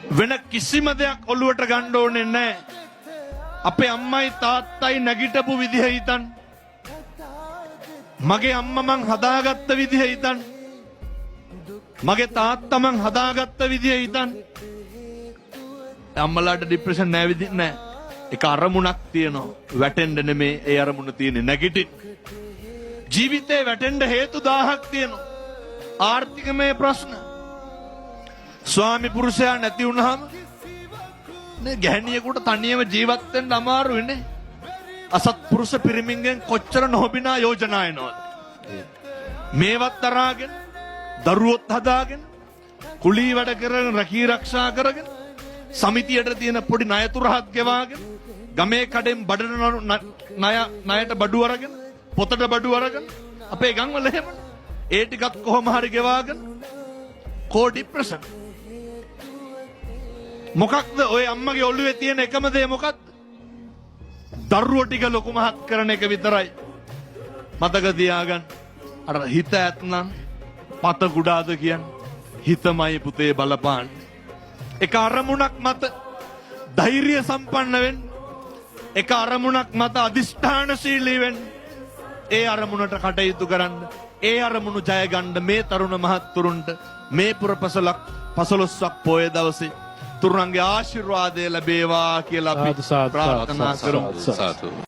වෙන කිසිම දෙයක් ඔළුවට ගන්න ඕනේ නැහැ. අපේ අම්මයි තාත්තයි නැගිටපු විදිහ හිතන්න. මගේ අම්මා මං හදාගත්ත විදිහ හිතන්න. මගේ තාත්තා මං හදාගත්ත විදිහ හිතන්න. අම්මලාට ડિප්‍රෙෂන් නැහැ විදිහ නැහැ. ඒක අරමුණක් තියෙනවා. වැටෙන්න නෙමේ ඒ අරමුණ තියෙන්නේ නැගිටින්න. ජීවිතේ වැටෙන්න හේතු 1000ක් තියෙනවා. ආර්ථිකමය ප්‍රශ්න. ස්වාමි පුරුෂයා නැති වුණාම නේ ගැහණියෙකුට තනියම ජීවත් වෙන්න අමාරුයි නේ. අසත්පුරුෂ පිරිමින්ගෙන් කොච්චර නොබිනා යෝජනා එනවද? මේවත් තරහාගෙන දරුවොත් හදාගෙන කුලී වැඩ කරගෙන රැකී ආරක්ෂා කරගෙන සමිතියට තියෙන පොඩි ණය තුරහක් ගෙවාගෙන ගමේ කඩෙන් බඩට ණයට බඩු අරගෙන පොතට බඩු අරගෙන අපේ ගම්වල එහෙමනේ. ඒ ටිකත් කොහොම හරි ගෙවාගෙන කෝ ડિප්‍රෙෂන්. මොකක්ද ඔය අම්මගේ ඔළුවේ තියෙන එකම දේ මොකක්ද? දරුවෝ ටික ලොකු මහත් කරන එක විතරයි. මතක තියාගන්න. අර හිත ඇත්නම් පත කුඩාද කියන්නේ. හිතමයි පුතේ බලපාන්න. එක අරමුණක් මත ධෛර්ය සම්පන්න වෙන්න. එක අරමුණක් මත අදිෂ්ඨානශීලී වෙන්න. ඒ අරමුණට කටයුතු කරන්න. ඒ අරමුණු ජය ගන්න මේ තරුණ මහත්තුරුන්ට මේ පුරපසලක් 15ක් පොය දවසේ තුරුණන්ගේ ආශිර්වාදය ලැබේවා කියලා අපි ප්‍රාර්ථනා කරමු.